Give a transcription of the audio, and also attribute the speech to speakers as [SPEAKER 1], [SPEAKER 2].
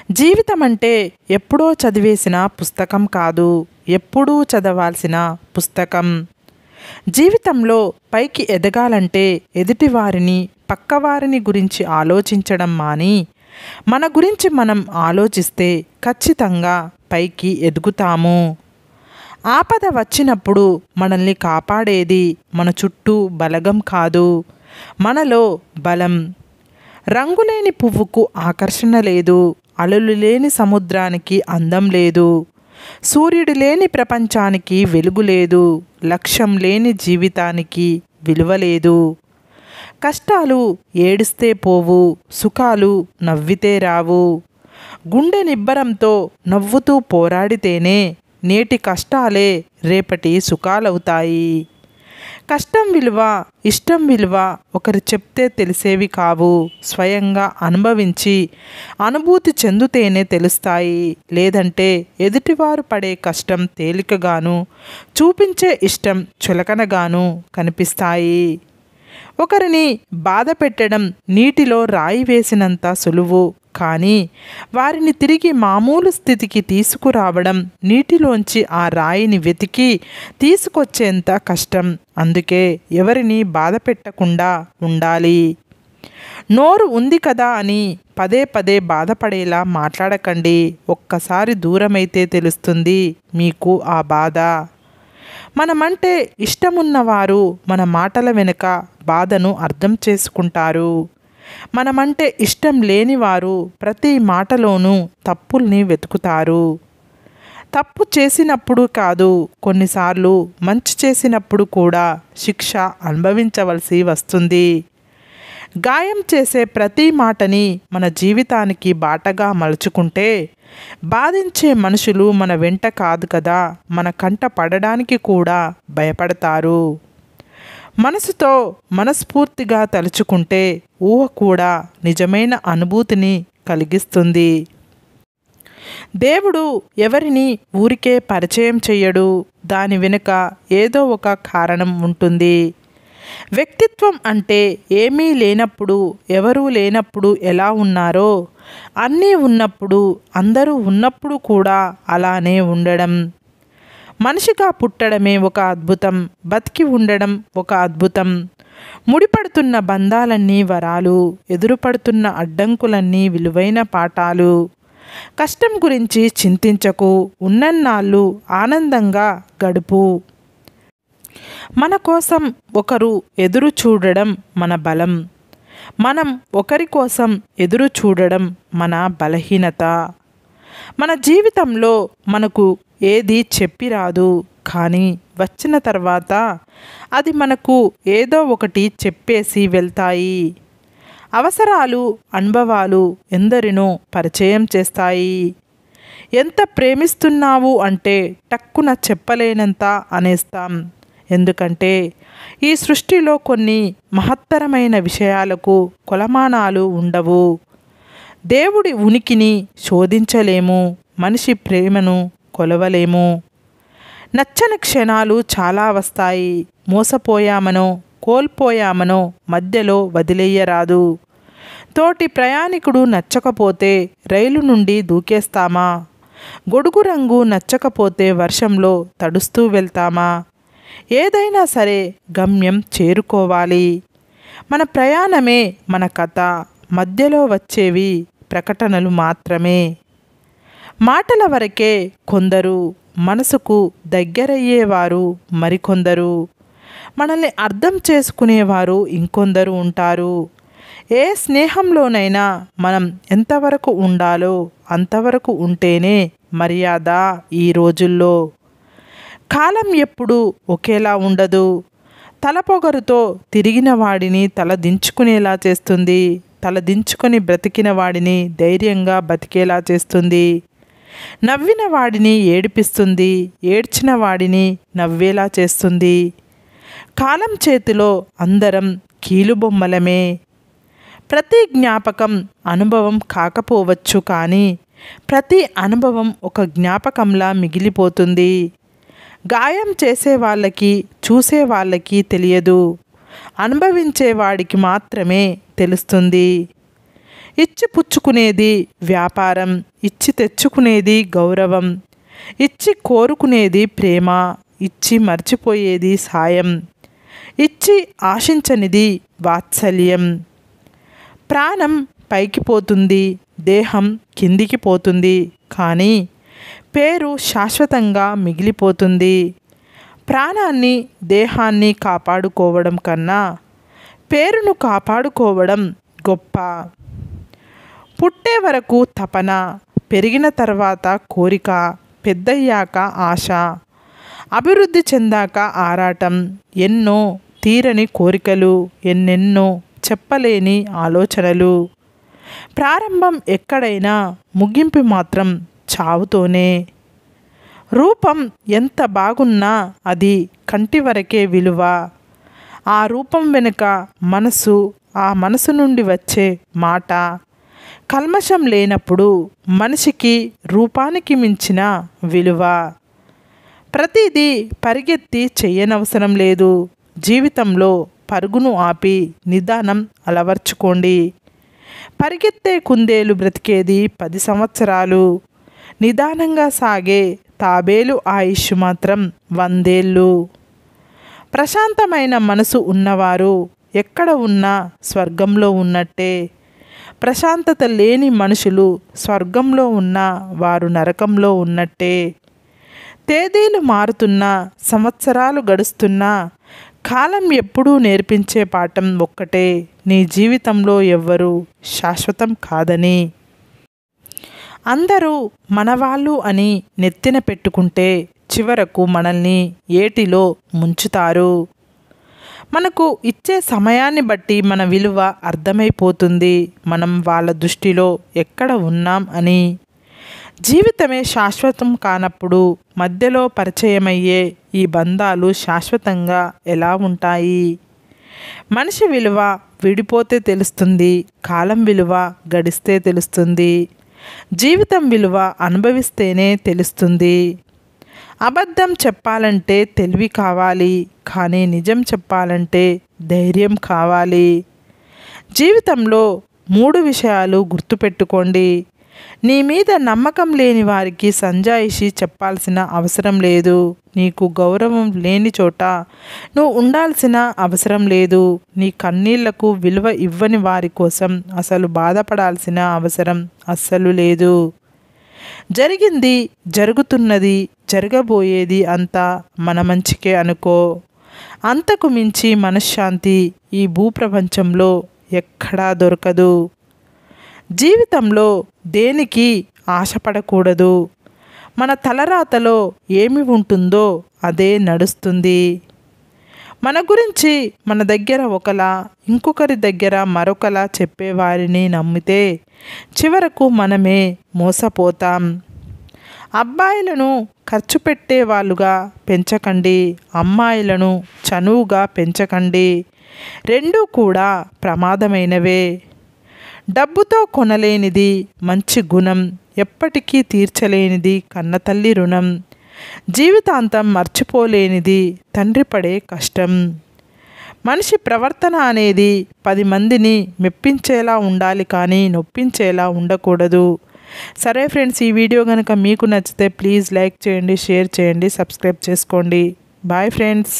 [SPEAKER 1] జీవితం అంటే ఎప్పుడో చదివేసిన పుస్తకం కాదు, ఎప్పుడూ చదవాల్సిన పుస్తకం. జీవితంలో పైకి ఎదగాలంటే ఎదుటివారిని, పక్కవారిని గురించి ఆలోచించడం మాని మన గురించి మనం ఆలోచిస్తే ఖచ్చితంగా పైకి ఎదుగుతాము. ఆపద వచ్చినప్పుడు మనల్ని కాపాడేది మన చుట్టూ బలగం కాదు, మనలో బలం. రంగులేని పువ్వుకు ఆకర్షణ లేదు, అలలు లేని సముద్రానికి అందం లేదు, సూర్యుడు లేని ప్రపంచానికి వెలుగు లేదు, లక్ష్యం లేని జీవితానికి విలువ లేదు. కష్టాలు ఏడిస్తే పోవు, సుఖాలు నవ్వితే రావు. గుండె నిబ్బరంతో నవ్వుతూ పోరాడితేనే నేటి కష్టాలే రేపటి సుఖాలవుతాయి. కష్టం విలువ, ఇష్టం విలువ ఒకరు చెప్తే తెలిసేవి కావు, స్వయంగా అనుభవించి అనుభూతి చెందితేనే తెలుస్తాయి. లేదంటే ఎదుటివారు పడే కష్టం తేలికగాను, చూపించే ఇష్టం చులకనగాను కనిపిస్తాయి. ఒకరిని బాధ పెట్టడం నీటిలో రాయి వేసినంత సులువు, కానీ వారిని తిరిగి మామూలు స్థితికి తీసుకురావడం నీటిలోంచి ఆ రాయిని వెతికి తీసుకొచ్చేంత కష్టం. అందుకే ఎవరిని బాధ పెట్టకుండా ఉండాలి. నోరు ఉంది కదా అని పదే పదే బాధపడేలా మాట్లాడకండి. ఒక్కసారి దూరమైతే తెలుస్తుంది మీకు ఆ బాధ. మనమంటే ఇష్టమున్నవారు మన మాటల వెనుక బాధను అర్థం చేసుకుంటారు. మనమంటే ఇష్టం లేనివారు ప్రతి మాటలోనూ తప్పుల్ని వెతుకుతారు. తప్పు చేసినప్పుడు కాదు, కొన్నిసార్లు మంచి చేసినప్పుడు కూడా శిక్ష అనుభవించవలసి వస్తుంది. గాయం చేసే ప్రతి మాటని మన జీవితానికి బాటగా మలుచుకుంటే బాధించే మనుషులు మన వెంట కాదు కదా, మన కంట పడడానికి కూడా భయపడతారు. మనసుతో మనస్ఫూర్తిగా తలుచుకుంటే ఊహ కూడా నిజమైన అనుభూతిని కలిగిస్తుంది. దేవుడు ఎవరిని ఊరికే పరిచయం చెయ్యడు, దాని వెనుక ఏదో ఒక కారణం ఉంటుంది. వ్యక్తిత్వం అంటే ఏమీ లేనప్పుడు, ఎవరూ లేనప్పుడు ఎలా ఉన్నారో, అన్నీ ఉన్నప్పుడు, అందరూ ఉన్నప్పుడు కూడా అలానే ఉండడం. మనిషిగా పుట్టడమే ఒక అద్భుతం, బతికి ఉండడం ఒక అద్భుతం. ముడిపడుతున్న బంధాలన్నీ వరాలు, ఎదురుపడుతున్న అడ్డంకులన్నీ విలువైన పాఠాలు. కష్టం గురించి చింతించకు, ఉన్నన్నాళ్ళు ఆనందంగా గడుపు. మన కోసం ఒకరు ఎదురు చూడడం మన బలం, మనం ఒకరి కోసం ఎదురు చూడడం మన బలహీనత. మన జీవితంలో మనకు ఏది చెప్పిరాదు, కానీ వచ్చిన తర్వాత అది మనకు ఏదో ఒకటి చెప్పేసి వెళ్తాయి. అవసరాలు, అనుభవాలు ఎందరినో పరిచయం చేస్తాయి. ఎంత ప్రేమిస్తున్నావు అంటే టక్కున చెప్పలేనంత అనేస్తాం. ఎందుకంటే ఈ సృష్టిలో కొన్ని మహత్తరమైన విషయాలకు కొలమానాలు ఉండవు. దేవుడి ఉనికిని శోధించలేము, మనిషి ప్రేమను కొలవలేము. నచ్చని క్షణాలు చాలా వస్తాయి. మోసపోయామనో, కోల్పోయామనో మధ్యలో వదిలేయరాదు. తోటి ప్రయాణికుడు నచ్చకపోతే రైలు నుండి దూకేస్తామా? గొడుగు రంగు నచ్చకపోతే వర్షంలో తడుస్తూ వెళ్తామా? ఏదైనా సరే గమ్యం చేరుకోవాలి. మన ప్రయాణమే మన కథ, మధ్యలో వచ్చేవి ప్రకటనలు మాత్రమే. మాటల వరకే కొందరు, మనసుకు దగ్గరయ్యేవారు మరికొందరు, మనల్ని అర్థం చేసుకునేవారు ఇంకొందరు ఉంటారు. ఏ స్నేహంలోనైనా మనం ఎంతవరకు ఉండాలో అంతవరకు ఉంటేనే మర్యాద ఈ రోజుల్లో. కాలం ఎప్పుడూ ఒకేలా ఉండదు. తలపొగరుతో తిరిగిన వాడిని తల దించుకునేలా చేస్తుంది, తల దించుకొని బ్రతికిన వాడిని ధైర్యంగా బతికేలా చేస్తుంది. నవ్విన వాడిని ఏడిపిస్తుంది, ఏడ్చిన వాడిని నవ్వేలా చేస్తుంది. కాలం చేతిలో అందరం కీలుబొమ్మలమే. ప్రతి జ్ఞాపకం అనుభవం కాకపోవచ్చు, కానీ ప్రతి అనుభవం ఒక జ్ఞాపకంలా మిగిలిపోతుంది. గాయం చేసే వాళ్ళకి, చూసే వాళ్ళకి తెలియదు, అనుభవించేవాడికి మాత్రమే తెలుస్తుంది. ఇచ్చి పుచ్చుకునేది వ్యాపారం, ఇచ్చి తెచ్చుకునేది గౌరవం, ఇచ్చి కోరుకునేది ప్రేమ, ఇచ్చి మర్చిపోయేది సాయం, ఇచ్చి ఆశించనిది వాత్సల్యం. ప్రాణం పైకి పోతుంది, దేహం కిందికి పోతుంది, కానీ పేరు శాశ్వతంగా మిగిలిపోతుంది. ప్రాణాన్ని దేహాన్ని కాపాడుకోవడం కన్నా పేరును కాపాడుకోవడం గొప్ప. పుట్టే వరకు తపన, పెరిగిన తర్వాత కోరిక, పెద్దయ్యాక ఆశ, అభివృద్ధి చెందాక ఆరాటం, ఎన్నో తీరని కోరికలు, ఎన్నెన్నో చెప్పలేని ఆలోచనలు. ప్రారంభం ఎక్కడైనా ముగింపు మాత్రం చావుతోనే. రూపం ఎంత బాగున్నా అది కంటి వరకే విలువ. ఆ రూపం వెనుక మనసు, ఆ మనసు నుండి వచ్చే మాట. కల్మషం లేనప్పుడు మనిషికి రూపానికి మించిన విలువ. ప్రతిదీ పరిగెత్తి చెయ్యనవసరం లేదు. జీవితంలో పరుగును ఆపి నిదానం అలవర్చుకోండి. పరిగెత్తే కుందేలు బ్రతికేది 10 సంవత్సరాలు. నిదానంగా సాగే తాబేలు ఆయుష్ మాత్రం 100 ఏళ్ళు. ప్రశాంతమైన మనసు ఉన్నవారు ఎక్కడ ఉన్నా స్వర్గంలో ఉన్నట్టే. ప్రశాంతత లేని మనుషులు స్వర్గంలో ఉన్న వారు నరకంలో ఉన్నట్టే. తేదీలు మారుతున్నా, సంవత్సరాలు గడుస్తున్నా, కాలం ఎప్పుడూ నేర్పించే పాఠం ఒక్కటే: నీ జీవితంలో ఎవ్వరూ శాశ్వతం కాదని. అందరూ మనవాళ్ళు అని నెత్తిన పెట్టుకుంటే చివరకు మనల్ని ఏటిలో ముంచుతారు. మనకు ఇచ్చే సమయాన్ని బట్టి మన విలువ అర్థమైపోతుంది, మనం వాళ్ళ దృష్టిలో ఎక్కడ ఉన్నాం అని. జీవితమే శాశ్వతం కానప్పుడు మధ్యలో పరిచయమయ్యే ఈ బంధాలు శాశ్వతంగా ఎలా ఉంటాయి? మనిషి విలువ విడిపోతే తెలుస్తుంది, కాలం విలువ గడిస్తే తెలుస్తుంది, జీవితం విలువ అనుభవిస్తేనే తెలుస్తుంది. అబద్ధం చెప్పాలంటే తెలివి కావాలి, కానీ నిజం చెప్పాలంటే ధైర్యం కావాలి. జీవితంలో 3 విషయాలు గుర్తుపెట్టుకోండి. నీ మీద నమ్మకం లేని వారికి సంజాయిషి చెప్పాల్సిన అవసరం లేదు. నీకు గౌరవం లేని చోట నువ్వు ఉండాల్సిన అవసరం లేదు. నీ కన్నీళ్లకు విలువ ఇవ్వని వారి కోసం అసలు బాధపడాల్సిన అవసరం అస్సలు లేదు. జరిగింది, జరుగుతున్నది, జరగబోయేది అంతా మన మంచికే అనుకో. అంతకు మించి మనశ్శాంతి ఈ భూప్రపంచంలో ఎక్కడా దొరకదు. జీవితంలో దేనికి ఆశపడకూడదు. మన తలరాతలో ఏమి ఉంటుందో అదే నడుస్తుంది. మన గురించి మన దగ్గర ఒకలా, ఇంకొకరి దగ్గర మరొకలా చెప్పేవారిని నమ్మితే చివరకు మనమే మోసపోతాం. అబ్బాయిలను ఖర్చు పెట్టేవాళ్ళుగా పెంచకండి, అమ్మాయిలను చనువుగా పెంచకండి. రెండూ కూడా ప్రమాదమైనవే. డబ్బుతో కొనలేనిది మంచి గుణం, ఎప్పటికీ తీర్చలేనిది కన్నతల్లి రుణం, జీవితాంతం మర్చిపోలేనిది తండ్రి పడే కష్టం. మనిషి ప్రవర్తన అనేది 10 మందిని మెప్పించేలా ఉండాలి, కానీ నొప్పించేలా ఉండకూడదు. సరే ఫ్రెండ్స్, ఈ వీడియో కనుక మీకు నచ్చితే ప్లీజ్ లైక్ చేయండి, షేర్ చేయండి, సబ్స్క్రైబ్ చేసుకోండి. Bye friends.